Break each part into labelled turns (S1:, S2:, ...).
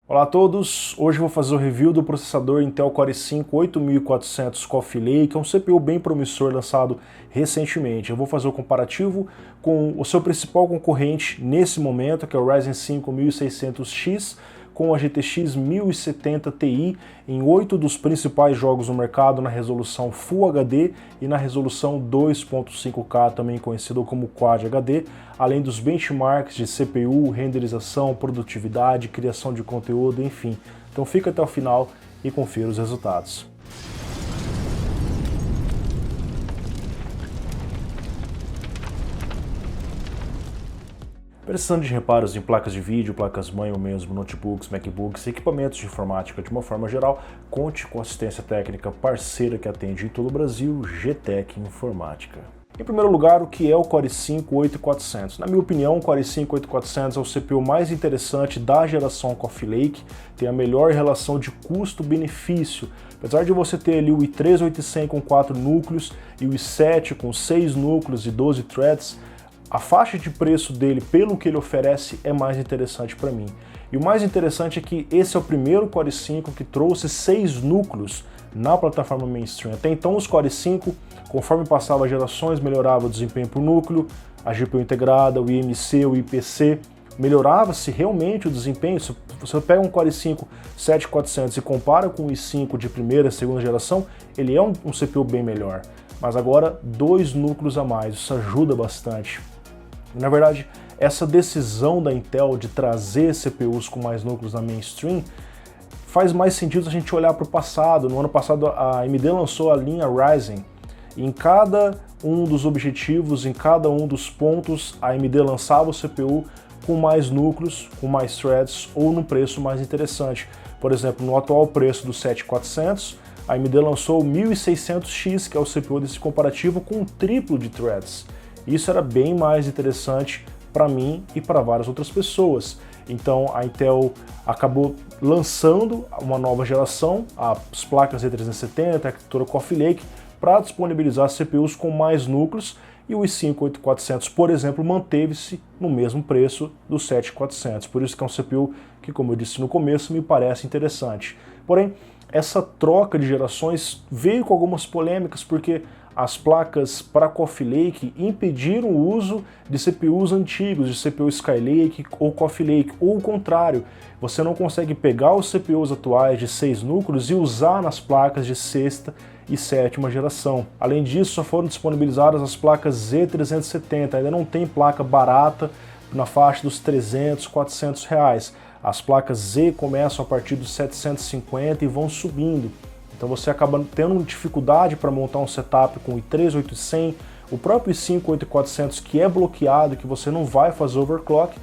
S1: Olá a todos, hoje vou fazer o review do processador Intel Core i5-8400 Coffee Lake, é um CPU bem promissor lançado recentemente. Eu vou fazer o comparativo com o seu principal concorrente nesse momento, que é o Ryzen 5 1600X, com a GTX 1070 Ti em 8 dos principais jogos no mercado na resolução Full HD e na resolução 2.5K, também conhecido como Quad HD, além dos benchmarks de CPU, renderização, produtividade, criação de conteúdo, enfim. Então fica até o final e confira os resultados. Precisando de reparos em placas de vídeo, placas-mãe ou mesmo notebooks, MacBooks, equipamentos de informática de uma forma geral, conte com assistência técnica parceira que atende em todo o Brasil, GTEC Informática. Em primeiro lugar, o que é o Core i5-8400? Na minha opinião, o Core i5-8400 é o CPU mais interessante da geração Coffee Lake, tem a melhor relação de custo-benefício. Apesar de você ter ali o i3-8100 com 4 núcleos e o i7 com 6 núcleos e 12 threads, a faixa de preço dele, pelo que ele oferece, é mais interessante para mim. E o mais interessante é que esse é o primeiro Core i5 que trouxe 6 núcleos na plataforma mainstream. Até então os Core i5, conforme passava gerações, melhorava o desempenho por núcleo, a GPU integrada, o IMC, o IPC, melhorava-se realmente o desempenho. Se você pega um Core i5 7400 e compara com o i5 de primeira e segunda geração, ele é um CPU bem melhor. Mas agora 2 núcleos a mais, isso ajuda bastante. Na verdade, essa decisão da Intel de trazer CPUs com mais núcleos na mainstream faz mais sentido a gente olhar para o passado. No ano passado a AMD lançou a linha Ryzen e em cada um dos objetivos, em cada um dos pontos, a AMD lançava o CPU com mais núcleos, com mais threads ou num preço mais interessante. Por exemplo, no atual preço do 7400, a AMD lançou o 1600X, que é o CPU desse comparativo, com um triplo de threads. Isso era bem mais interessante para mim e para várias outras pessoas. Então a Intel acabou lançando uma nova geração, as placas Z370, a arquitetura Coffee Lake, para disponibilizar CPUs com mais núcleos, e o i5-8400, por exemplo, manteve-se no mesmo preço do 7400. Por isso que é um CPU que, como eu disse no começo, me parece interessante. Porém, essa troca de gerações veio com algumas polêmicas, porque as placas para Coffee Lake impediram o uso de CPUs antigos, de CPU Skylake ou Coffee Lake, ou o contrário, você não consegue pegar os CPUs atuais de 6 núcleos e usar nas placas de sexta e sétima geração. Além disso, só foram disponibilizadas as placas Z370, ainda não tem placa barata na faixa dos 300, 400 reais. As placas Z começam a partir dos 750 e vão subindo. Então você acaba tendo dificuldade para montar um setup com o i3-8100, o próprio i5-8400 que é bloqueado, que você não vai fazer overclock,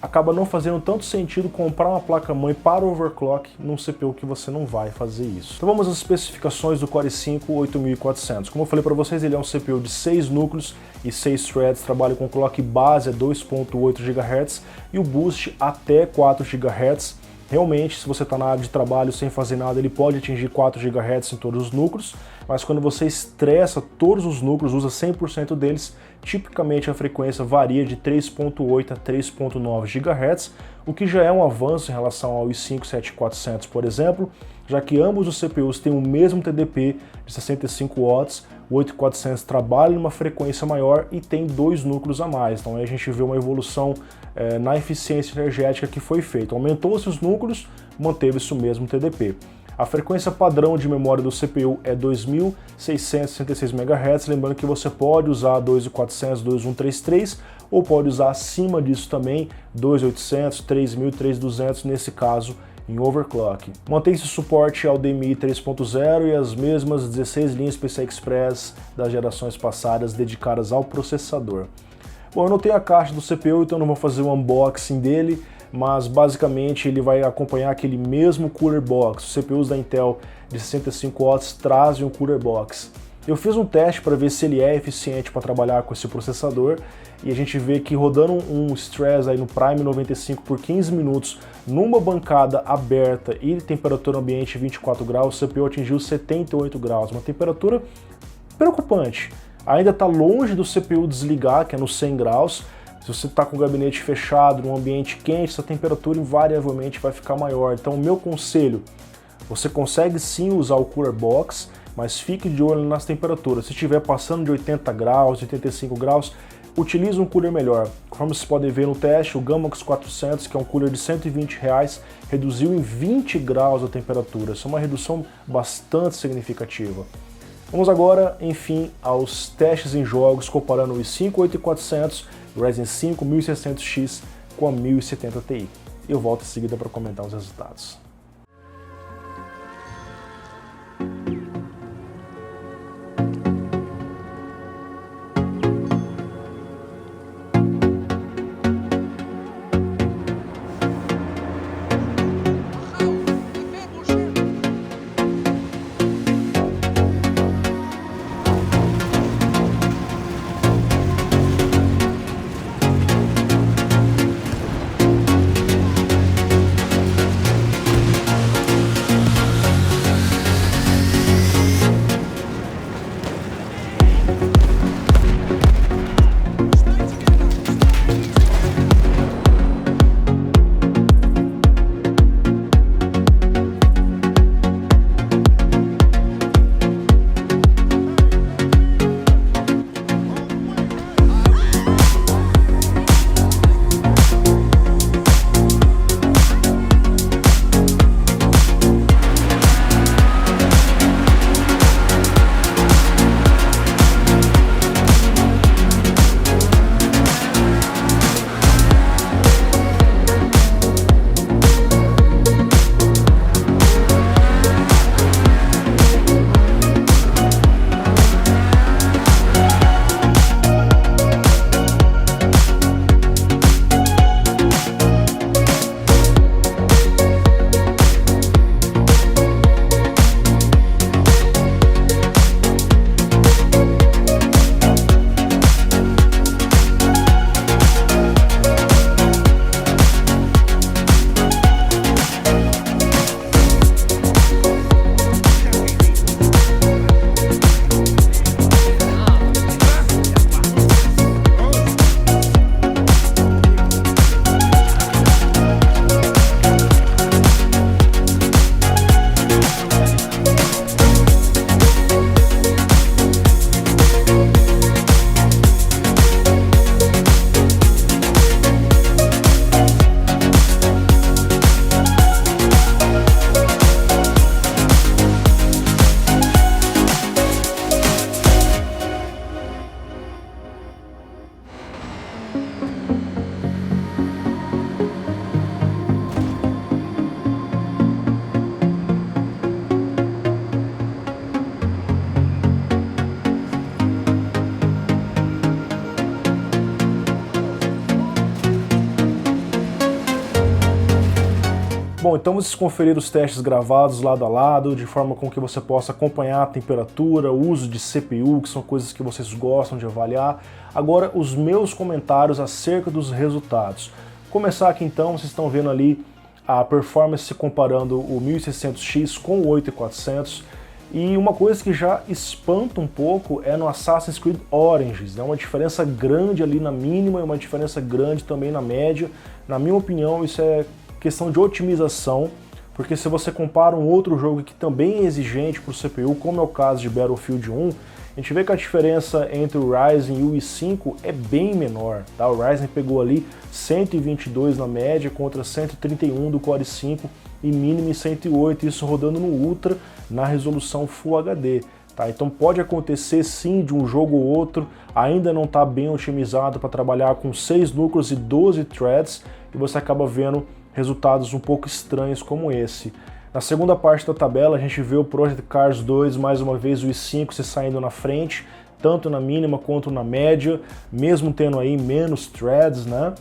S1: acaba não fazendo tanto sentido comprar uma placa-mãe para overclock num CPU que você não vai fazer isso. Então vamos às especificações do Core i5-8400. Como eu falei para vocês, ele é um CPU de 6 núcleos e 6 threads, trabalha com clock base a 2.8 GHz e o boost até 4 GHz. Realmente, se você está na área de trabalho sem fazer nada, ele pode atingir 4 GHz em todos os núcleos, mas quando você estressa todos os núcleos, usa 100% deles, tipicamente a frequência varia de 3.8 a 3.9 GHz, o que já é um avanço em relação ao i5-7400, por exemplo, já que ambos os CPUs têm o mesmo TDP de 65 watts, o 8400 trabalha numa frequência maior e tem 2 núcleos a mais. Então aí a gente vê uma evolução na eficiência energética que foi feita. Aumentou-se os núcleos, manteve-se o mesmo TDP. A frequência padrão de memória do CPU é 2.666 MHz, lembrando que você pode usar 2.400, 2.133 ou pode usar acima disso também 2.800, 3.000, 3.200 nesse caso em overclock. Mantém-se o suporte ao DMI 3.0 e as mesmas 16 linhas PCI Express das gerações passadas dedicadas ao processador. Bom, eu não tenho a caixa do CPU, então não vou fazer um unboxing dele, mas basicamente ele vai acompanhar aquele mesmo cooler box. Os CPUs da Intel de 65 watts trazem um cooler box. Eu fiz um teste para ver se ele é eficiente para trabalhar com esse processador e a gente vê que rodando um stress aí no Prime 95 por 15 minutos numa bancada aberta e temperatura ambiente 24 graus, o CPU atingiu 78 graus, uma temperatura preocupante. Ainda está longe do CPU desligar, que é nos 100 graus, Se você está com o gabinete fechado, num ambiente quente, essa temperatura invariavelmente vai ficar maior. Então o meu conselho, você consegue sim usar o Cooler Box, mas fique de olho nas temperaturas. Se estiver passando de 80 graus, 85 graus, utilize um cooler melhor. Como vocês podem ver no teste, o Gamox 400, que é um cooler de R$120, reduziu em 20 graus a temperatura. Isso é uma redução bastante significativa. Vamos agora, enfim, aos testes em jogos, comparando o i5 8400, o Ryzen 5 1600X com a 1070 Ti. Eu volto em seguida para comentar os resultados. Bom, então vocês conferiram os testes gravados lado a lado, de forma com que você possa acompanhar a temperatura, o uso de CPU, que são coisas que vocês gostam de avaliar. Agora, os meus comentários acerca dos resultados. Começar aqui então, vocês estão vendo ali a performance comparando o 1600X com o 8400. E uma coisa que já espanta um pouco é no Assassin's Creed Origins, né? Uma diferença grande ali na mínima e uma diferença grande também na média. Na minha opinião, isso é questão de otimização, porque se você compara um outro jogo que também é exigente para o CPU, como é o caso de Battlefield 1, a gente vê que a diferença entre o Ryzen e o i5 é bem menor, tá? O Ryzen pegou ali 122 na média contra 131 do Core i5 e mínimo em 108, isso rodando no Ultra na resolução Full HD. Tá? Então pode acontecer sim de um jogo ou outro ainda não estar bem otimizado para trabalhar com 6 núcleos e 12 threads e você acaba vendo resultados um pouco estranhos como esse. Na segunda parte da tabela a gente vê o Project Cars 2, mais uma vez o i5 se saindo na frente, tanto na mínima quanto na média, mesmo tendo aí menos threads, né?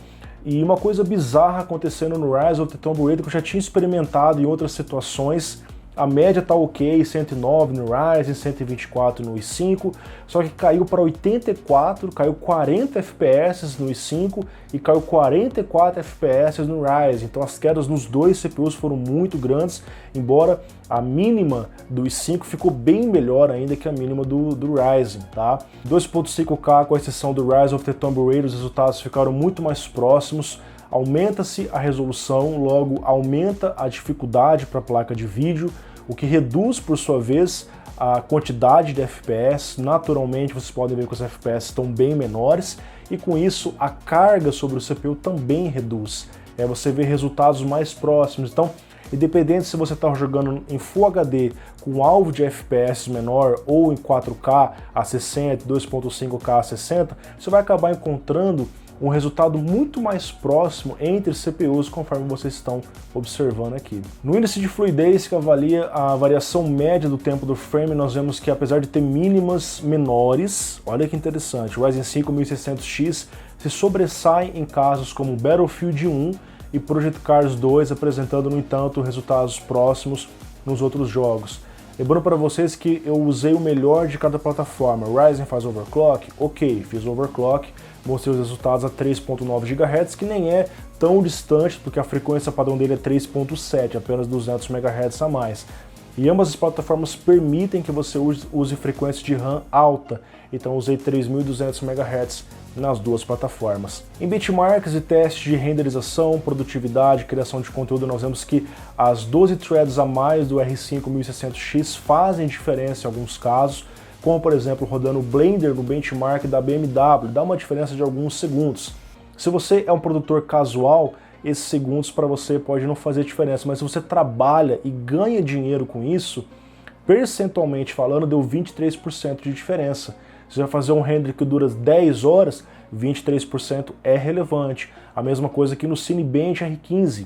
S1: E uma coisa bizarra acontecendo no Rise of the Tomb Raider que eu já tinha experimentado em outras situações, a média tá ok, 109 no Ryzen, 124 no i5, só que caiu para 84, caiu 40 FPS no i5 e caiu 44 FPS no Ryzen. Então as quedas nos dois CPUs foram muito grandes, embora a mínima do i5 ficou bem melhor ainda que a mínima do Ryzen, tá? 2.5K, com exceção do Rise of the Tomb Raider, os resultados ficaram muito mais próximos. Aumenta-se a resolução, logo aumenta a dificuldade para a placa de vídeo, o que reduz, por sua vez, a quantidade de FPS. Naturalmente, vocês podem ver que os FPS estão bem menores, e com isso a carga sobre o CPU também reduz. Você vê resultados mais próximos. Então, independente se você está jogando em Full HD com alvo de FPS menor ou em 4K a 60, 2.5K a 60, você vai acabar encontrando um resultado muito mais próximo entre CPUs, conforme vocês estão observando aqui. No índice de fluidez, que avalia a variação média do tempo do frame, nós vemos que apesar de ter mínimas menores, olha que interessante, o Ryzen 5 1600X se sobressai em casos como Battlefield 1 e Project Cars 2, apresentando, no entanto, resultados próximos nos outros jogos. Lembrando para vocês que eu usei o melhor de cada plataforma. O Ryzen faz overclock? Ok, fiz overclock, mostrei os resultados a 3.9 GHz, que nem é tão distante, porque a frequência padrão dele é 3.7, apenas 200 MHz a mais. E ambas as plataformas permitem que você use frequência de RAM alta, então usei 3.200 MHz nas duas plataformas. Em benchmarks e testes de renderização, produtividade, criação de conteúdo, nós vemos que as 12 threads a mais do R5 1600X fazem diferença em alguns casos, como por exemplo rodando Blender no benchmark da BMW, dá uma diferença de alguns segundos. Se você é um produtor casual, esses segundos para você pode não fazer diferença, mas se você trabalha e ganha dinheiro com isso, percentualmente falando, deu 23% de diferença. Se você vai fazer um render que dura 10 horas, 23% é relevante. A mesma coisa aqui no Cinebench R15.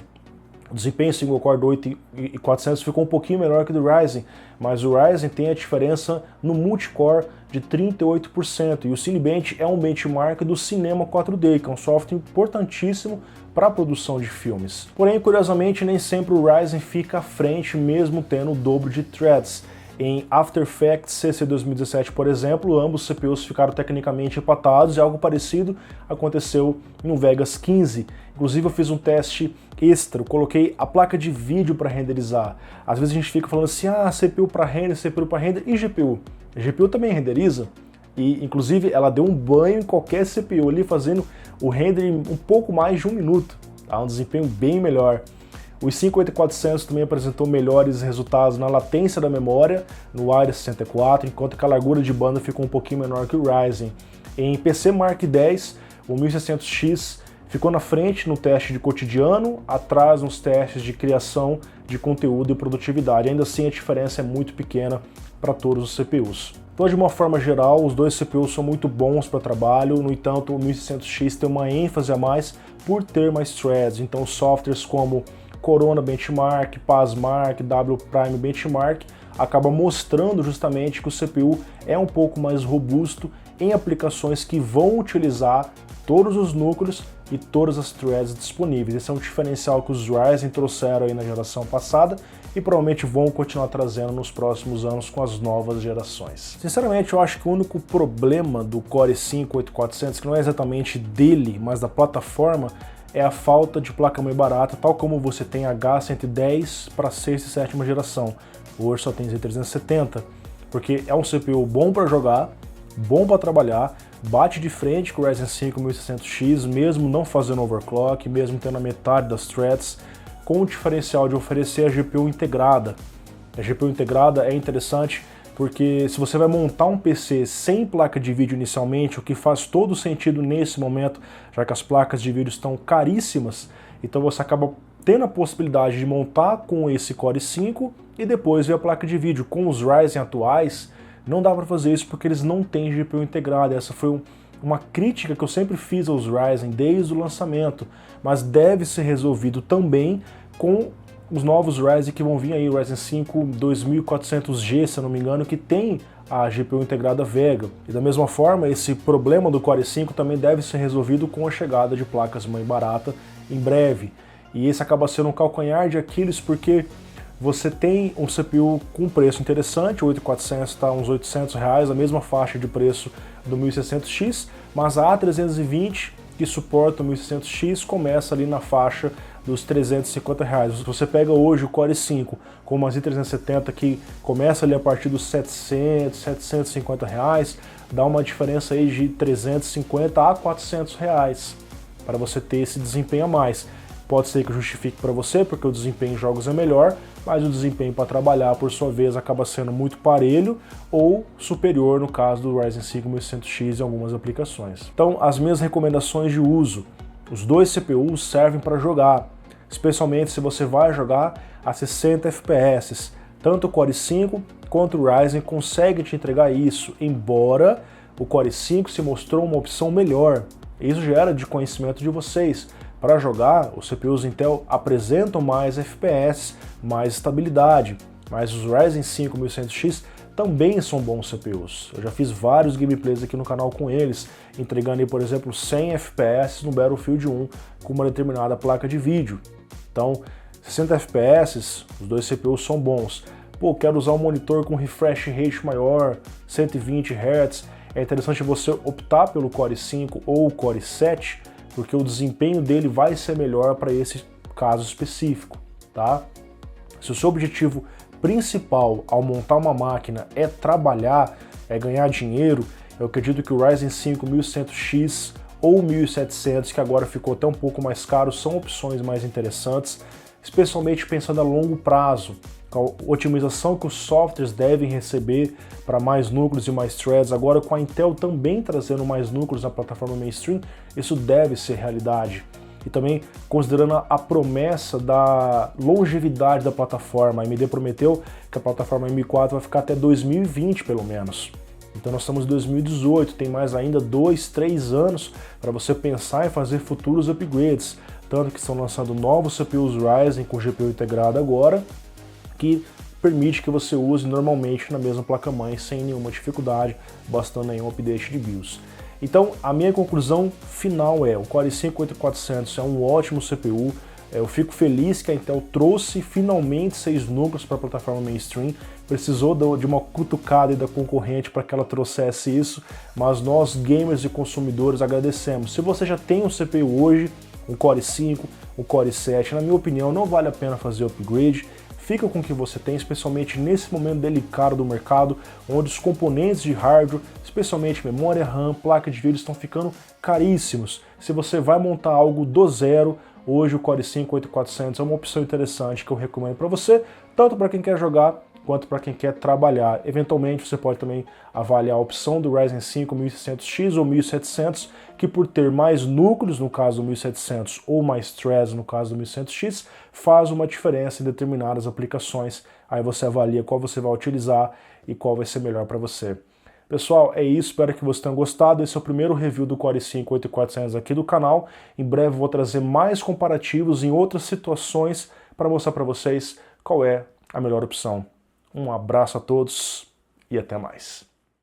S1: O desempenho single core do 8400 ficou um pouquinho melhor que o do Ryzen, mas o Ryzen tem a diferença no multicore de 38%, e o Cinebench é um benchmark do Cinema 4D, que é um software importantíssimo para a produção de filmes. Porém, curiosamente, nem sempre o Ryzen fica à frente, mesmo tendo o dobro de threads. Em After Effects CC 2017, por exemplo, ambos os CPUs ficaram tecnicamente empatados, e algo parecido aconteceu no Vegas 15. Inclusive eu fiz um teste extra, eu coloquei a placa de vídeo para renderizar. Às vezes a gente fica falando assim, CPU para render e GPU. A GPU também renderiza, e inclusive ela deu um banho em qualquer CPU ali, fazendo o render em um pouco mais de 1 minuto. Tá? Um desempenho bem melhor. O i5 8400 também apresentou melhores resultados na latência da memória, no AIDA 64, enquanto que a largura de banda ficou um pouquinho menor que o Ryzen. Em PC Mark X, o 1600X ficou na frente no teste de cotidiano, atrás nos testes de criação de conteúdo e produtividade. Ainda assim, a diferença é muito pequena para todos os CPUs. Então, de uma forma geral, os dois CPUs são muito bons para trabalho, no entanto, o 1600X tem uma ênfase a mais por ter mais threads, então softwares como Corona Benchmark, Passmark, W Prime Benchmark acaba mostrando justamente que o CPU é um pouco mais robusto em aplicações que vão utilizar todos os núcleos e todas as threads disponíveis. Esse é um diferencial que os Ryzen trouxeram aí na geração passada e provavelmente vão continuar trazendo nos próximos anos com as novas gerações. Sinceramente, eu acho que o único problema do Core i5 8400, que não é exatamente dele, mas da plataforma, é a falta de placa-mãe barata, tal como você tem H110 para 6ª e 7ª geração. Hoje só tem Z370, porque é um CPU bom para jogar, bom para trabalhar, bate de frente com o Ryzen 5 1600X, mesmo não fazendo overclock, mesmo tendo a metade das threads, com o diferencial de oferecer a GPU integrada. A GPU integrada é interessante porque se você vai montar um PC sem placa de vídeo inicialmente, o que faz todo sentido nesse momento, já que as placas de vídeo estão caríssimas, então você acaba tendo a possibilidade de montar com esse Core i5 e depois ver a placa de vídeo. Com os Ryzen atuais, não dá para fazer isso porque eles não têm GPU integrada. Essa foi uma crítica que eu sempre fiz aos Ryzen desde o lançamento, mas deve ser resolvido também com os novos Ryzen que vão vir aí, o Ryzen 5 2400G, se eu não me engano, que tem a GPU integrada Vega. E da mesma forma, esse problema do Core i5 também deve ser resolvido com a chegada de placas-mãe barata em breve. E esse acaba sendo um calcanhar de Aquiles porque você tem um CPU com preço interessante, o 8400 está uns R$800, a mesma faixa de preço do 1600X, mas a A320, que suporta o 1600X, começa ali na faixa dos R$350. Se você pega hoje o Core i5 com uma i370 que começa ali a partir dos R$700, R$750, dá uma diferença aí de R$350 a R$400 para você ter esse desempenho a mais. Pode ser que eu justifique para você, porque o desempenho em jogos é melhor, mas o desempenho para trabalhar, por sua vez, acaba sendo muito parelho ou superior no caso do Ryzen 5 1600X em algumas aplicações. Então, as minhas recomendações de uso: os dois CPUs servem para jogar, especialmente se você vai jogar a 60 FPS. Tanto o Core i5 quanto o Ryzen conseguem te entregar isso, embora o Core i5 se mostrou uma opção melhor. Isso já era de conhecimento de vocês. Para jogar, os CPUs Intel apresentam mais FPS, mais estabilidade, mas os Ryzen 5 1100X também são bons CPUs. Eu já fiz vários gameplays aqui no canal com eles, entregando aí, por exemplo, 100 FPS no Battlefield 1 com uma determinada placa de vídeo. Então, 60 FPS, os dois CPUs são bons. Pô, quero usar um monitor com refresh rate maior, 120 Hz, é interessante você optar pelo Core i5 ou o Core i7, porque o desempenho dele vai ser melhor para esse caso específico, tá? Se o seu objetivo principal ao montar uma máquina é trabalhar, é ganhar dinheiro, eu acredito que o Ryzen 5 1100X ou 1700, que agora ficou até um pouco mais caro, são opções mais interessantes, especialmente pensando a longo prazo, com a otimização que os softwares devem receber para mais núcleos e mais threads. Agora, com a Intel também trazendo mais núcleos na plataforma mainstream, isso deve ser realidade. E também considerando a promessa da longevidade da plataforma, a AMD prometeu que a plataforma M4 vai ficar até 2020 pelo menos. Então nós estamos em 2018, tem mais ainda 2, 3 anos para você pensar em fazer futuros upgrades. Tanto que estão lançando novos CPUs Ryzen com GPU integrado agora, que permite que você use normalmente na mesma placa-mãe sem nenhuma dificuldade, bastando aí um update de BIOS. Então, a minha conclusão final é: o Core i5 8400 é um ótimo CPU. Eu fico feliz que a Intel trouxe finalmente 6 núcleos para a plataforma mainstream. Precisou de uma cutucada da concorrente para que ela trouxesse isso, mas nós, gamers e consumidores, agradecemos. Se você já tem um CPU hoje, um Core i5, um Core i7, na minha opinião, não vale a pena fazer upgrade. Fica com o que você tem, especialmente nesse momento delicado do mercado, onde os componentes de hardware, especialmente memória RAM, placa de vídeo, estão ficando caríssimos. Se você vai montar algo do zero, hoje o Core i5 8400 é uma opção interessante que eu recomendo para você, tanto para quem quer jogar quanto para quem quer trabalhar. Eventualmente você pode também avaliar a opção do Ryzen 5 1600X ou 1700, que por ter mais núcleos, no caso do 1700, ou mais threads, no caso do 1100X, faz uma diferença em determinadas aplicações. Aí você avalia qual você vai utilizar e qual vai ser melhor para você. Pessoal, é isso, espero que vocês tenham gostado. Esse é o primeiro review do Core i5 8400 aqui do canal. Em breve vou trazer mais comparativos em outras situações para mostrar para vocês qual é a melhor opção. Um abraço a todos e até mais.